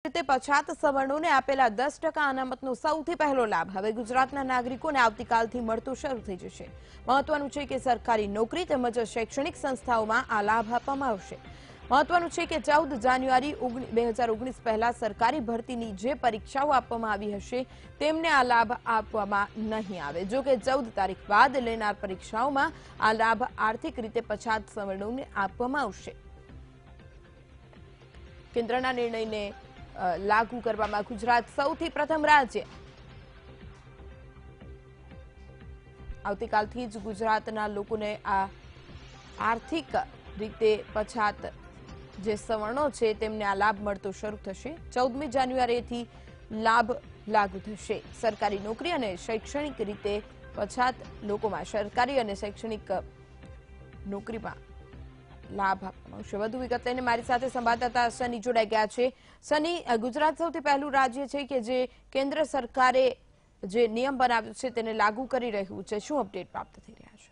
રીતે પછાત સવર્ણોને આપેલા 10% અનામતનો સૌથી પહેલો લાભ હવે ગુજરાતના નાગરિકોને આવતીકાલથી મળતો શરૂ થઈ જશે। મહત્વનું છે કે સરકારી નોકરી તેમજ શૈક્ષણિક સંસ્થાઓમાં આ લાભ આપવામાં આવશે। મહત્વનું છે કે 14 જાન્યુઆરી 2019 પહેલા સરકારી ભરતીની જે પરીક્ષાઓ આપવામાં આવી હશે તેમને આ લાભ આપવામાં નહીં આવે। જો કે 14 તારીખ બાદ લેનાર પરીક્ષાઓમાં આ લાભ આર્થિક રીતે પછાત સવર્ણોને આપવામાં આવશે। કેન્દ્રના નિર્ણયને लागू કરવામાં ગુજરાત સૌથી પ્રથમ રાજ્ય। આવતીકાલથી જ ગુજરાતના લોકોને આ આર્થિક રીતે પછાત જે સવર્ણો છે તેમને આ લાભ મળતો શરૂ થશે। 14મી જાન્યુઆરીથી લાભ લાગુ થશે। સરકારી નોકરી અને શૈક્ષણિક રીતે પછાત લોકોમાં સરકારી અને શૈક્ષણિક નોકરીમાં લાભ આપવામાં આવશે। વધુ વિગત લઈને મારી સાથે સંવાદદાતા સની જોડાઈ ગયા છે। સની, ગુજરાત સૌથી પહેલું રાજ્ય છે કે જે કેન્દ્ર સરકારે જે નિયમ બનાવ્યો છે તેને લાગુ કરી રહ્યું છે। શું અપડેટ પ્રાપ્ત થઈ રહ્યા છે?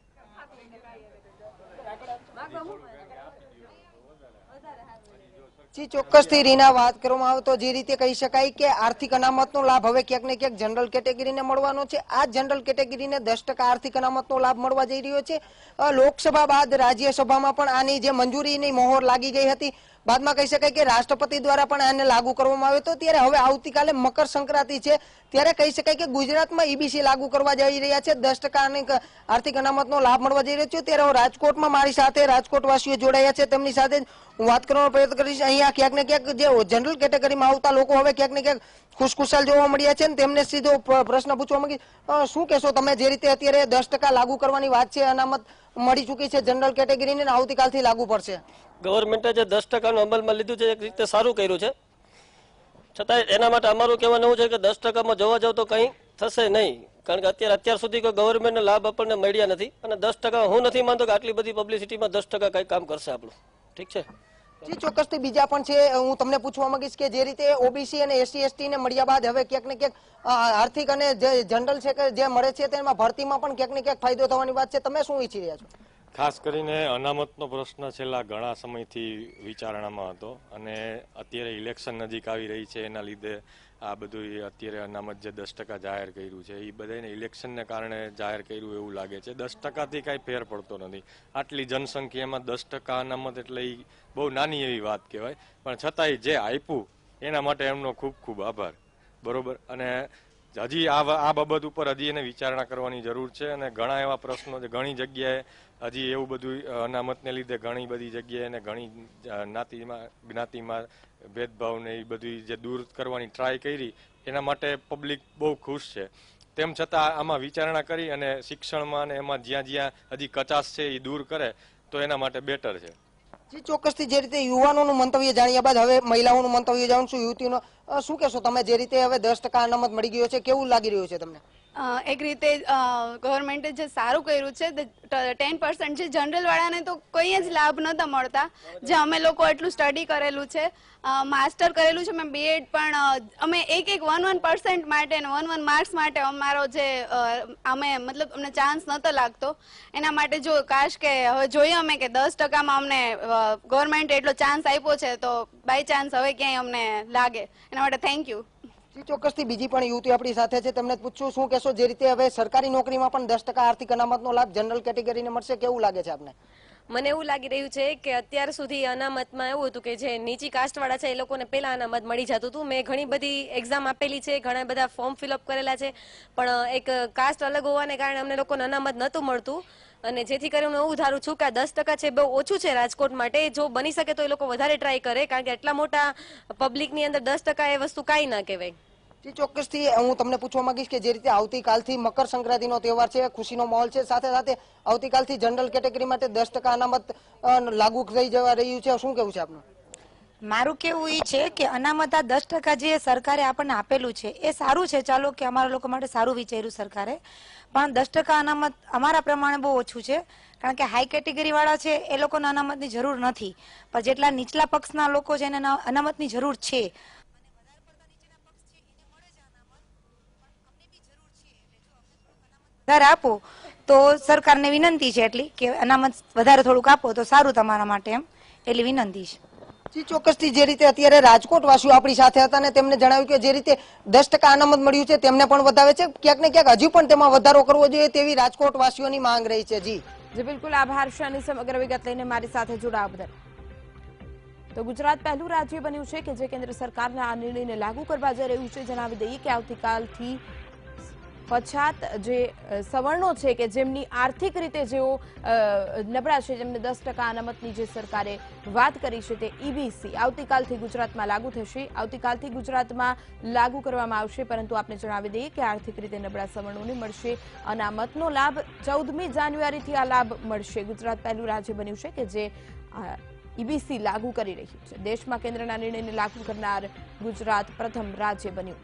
ચોક્કસથી રીના, વાત કરવામાં આવે તો જે રીતે કહી શકાય કે આર્થિક અનામતનો લાભ હવે ક્યાંક ને ક્યાંક જનરલ કેટેગરીને મળવાનો છે। આ જનરલ કેટેગરીને 10% આર્થિક અનામતનો લાભ મળવા જઈ રહ્યો છે। લોકસભા બાદ રાજ્યસભામાં પણ આની જે મંજૂરીની મોહર લાગી ગઈ હતી, બાદમાં કહી શકાય કે રાષ્ટ્રપતિ દ્વારા પણ આને લાગુ કરવામાં આવ્યો હતો। ત્યારે હવે આવતીકાલે મકર સંક્રાંતિ છે, ત્યારે કહી શકાય કે ગુજરાતમાં ઈબીસી લાગુ કરવા જઈ રહ્યા છે। 10% આર્થિક અનામતનો લાભ મળવા જઈ રહ્યો છે। ત્યારે રાજકોટમાં મારી સાથે રાજકોટવાસીઓ જોડાયા છે, તેમની સાથે હું વાત કરવાનો પ્રયત્ન કરીશ। અહીંયા ક્યાંક ને ક્યાંક જે જનરલ કેટેગરીમાં આવતા લોકો હવે ક્યાંક ને ક્યાંક ખુશખુશાલ જોવા મળ્યા છે, તેમને સીધો પ્રશ્ન પૂછવા માંગીશ, શું કહેશો તમે? જે રીતે અત્યારે 10% લાગુ કરવાની વાત છે, અનામત મળી ચૂકી છે જનરલ કેટેગરીને, આવતીકાલથી લાગુ પડશે। ગવર્મેન્ટે જે 10% અમલમાં લીધું છે એક રીતે સારું કર્યું છે, છતાં એના માટે અમારું કહેવાનું એવું છે કે 10%માં જોવા જાવ તો કંઈ થશે નહીં, કારણ કે અત્યાર સુધી કોઈ ગવર્મેન્ટનો લાભ આપણને મળ્યા નથી। અને 10% હું નથી માનતો કે આટલી બધી પબ્લિસિટીમાં 10% કંઈ કામ કરશે આપણું, ઠીક છે? જી ચોક્કસથી બીજા પણ છે, હું તમને પૂછવા માંગીશ કે જે રીતે ઓબીસી અને એસસી એસટી ને મળ્યા બાદ હવે ક્યાંક ને ક્યાંક આર્થિક અને જે જનરલ છે કે જે મળે છે તેમાં ભરતીમાં પણ ક્યાંક ને ક્યાંક ફાયદો થવાની વાત છે, તમે શું ઈચ્છી રહ્યા છો? ખાસ કરીને અનામતનો પ્રશ્ન છેલ્લા ઘણા સમયથી વિચારણામાં હતો અને અત્યારે ઇલેક્શન નજીક આવી રહી છે, એના લીધે આ બધું અત્યારે અનામત જે 10% જાહેર કર્યું છે એ બધાને ઇલેક્શનને કારણે જાહેર કર્યું એવું લાગે છે। 10%થી કાંઈ ફેર પડતો નથી। આટલી જનસંખ્યામાં 10% અનામત એટલે એ બહુ નાની એવી વાત કહેવાય, પણ છતાંય જે આપ્યું એના માટે એમનો ખૂબ ખૂબ આભાર, બરોબર। અને હજી આ બાબત ઉપર હજી એને વિચારણા કરવાની જરૂર છે અને ઘણા એવા પ્રશ્નો છે, ઘણી જગ્યાએ હજી એવું બધું અનામતને લીધે ઘણી બધી જગ્યાએ અને ઘણી જ્ઞાતિમાં ભેદભાવને એ બધી જે દૂર કરવાની ટ્રાય કરી, એના માટે પબ્લિક બહુ ખુશ છે। તેમ છતાં આમાં વિચારણા કરી અને શિક્ષણમાં અને એમાં જ્યાં જ્યાં હજી કચાશ છે એ દૂર કરે તો એના માટે બેટર છે। જી ચોક્કસથી જે રીતે યુવાનોનું મંતવ્ય જાણ્યા બાદ હવે મહિલાઓનું મંતવ્ય જાણશું। યુવતીનો શું કહેશો તમે? જે રીતે હવે 10% અનામત મળી ગયો છે, કેવું લાગી રહ્યું છે તમને? એક રીતે ગવર્મેન્ટે જે સારું કર્યું છે, 10% છે જનરલ વાળાને તો કંઈ જ લાભ નહોતા મળતા। જે અમે લોકો એટલું સ્ટડી કરેલું છે, માસ્ટર કરેલું છે, મેં બીએડ, પણ અમે એક 1% માટે અને 1 માર્ક્સ માટે અમારો જે અમે મતલબ અમને ચાન્સ નહોતો લાગતો। એના માટે જો કાશ કે હવે જોઈએ અમે કે 10%માં અમને ગવર્મેન્ટે એટલો ચાન્સ આપ્યો છે, તો બાય ચાન્સ હવે ક્યાંય અમને લાગે, એના માટે થેન્ક યુ। ચોક્કસથી બીજી પણ યુવતી આપણી સાથે છે, તેમને પૂછશું શું કહેશો? જે રીતે હવે સરકારી નોકરીમાં પણ 10% આર્થિક અનામતનો લાભ જનરલ કેટેગરીને મળશે, કેવું લાગે છે આપને? મને એવું લાગી રહ્યું છે કે અત્યાર સુધી અનામતમાં એવું હતું કે જે નીચી કાસ્ટવાળા છે એ લોકોને પહેલા અનામત મળી જતું હતું। મેં ઘણી બધી એક્ઝામ આપેલી છે, ઘણા બધા ફોર્મ ફિલઅપ કરેલા છે, પણ એક કાસ્ટ અલગ હોવાને કારણે અમને લોકોને અનામત નહોતું મળતું। અને જેથી કરીને હું એવું ધારું છું કે આ 10% છે બહુ ઓછું છે રાજકોટ માટે। જો બની શકે તો એ લોકો વધારે ટ્રાય કરે, કારણ કે એટલા મોટા પબ્લિકની અંદર 10% એ વસ્તુ કાંઈ ના કહેવાય। જી ચોક્કસથી હું તમને પૂછવા માંગીશ કે જે રીતે આવતીકાલથી મકર સંક્રાંતિનો તહેવાર છે, ખુશીનો માહોલ છે, સાથે સાથે આવતીકાલથી જનરલ કેટેગરી માટે 10% અનામત લાગુ થઈ જવા રહ્યું છે, શું કેવું છે આપનું? મારું કેવું એ છે કે અનામત આ 10% જે સરકારે આપણને આપેલું છે એ સારું છે, ચાલો કે અમારા લોકો માટે સારું વિચાર્યું સરકારે, પણ 10% અનામત અમારા પ્રમાણે બહુ ઓછું છે, કારણ કે હાઈ કેટેગરી વાળા છે એ લોકોને અનામતની જરૂર નથી, પણ જેટલા નીચલા પક્ષના લોકો છે એને અનામતની જરૂર છે। વધારે આપો તો સરકારને વિનંતી છે એટલી કે અનામત વધારે થોડુંક આપો તો સારું તમારા માટે, એમ એટલી વિનંતી છે। જી ચોક્કસથી જે રીતે અત્યારે રાજકોટ વાસીઓ આપણી સાથે હતા અને તેમને જણાવ્યું કે જે રીતે 10% અનામત મળ્યું છે તેમને પણ વધાવે છે, ક્યાંક ને ક્યાંક હજુ પણ તેમાં વધારો કરવો જોઈએ તેવી રાજકોટ વાસીઓની માંગ રહી છે. જી બિલકુલ આભાર શાની સમગ્ર વિગત લઈને મારી સાથે જોડાવા બદલ. તો ગુજરાત પહેલું રાજ્ય બન્યું છે કે જે કેન્દ્ર સરકારના આ નિર્ણયને લાગુ કરવા જઈ રહ્યું છે. જણાવી દઈએ કે આવતીકાલથી પછાત જે સવર્ણો છે કે જેમની આર્થિક રીતે જેઓ નબળા છે, જેમને 10% અનામતની જે સરકારે વાત કરી છે તે ઈબીસી આવતીકાલથી ગુજરાતમાં લાગુ થશે. આવતીકાલથી ગુજરાતમાં લાગુ કરવામાં આવશે, પરંતુ આપને જણાવી દઈએ કે આર્થિક રીતે નબળા સવર્ણોને મળશે અનામતનો લાભ. 14મી જાન્યુઆરીથી આ લાભ મળશે. ગુજરાત પહેલું રાજ્ય બન્યું છે કે જે ઈબીસી લાગુ કરી રહ્યું છે. દેશમાં કેન્દ્રના નિર્ણયને લાગુ કરનાર ગુજરાત પ્રથમ રાજ્ય બન્યું.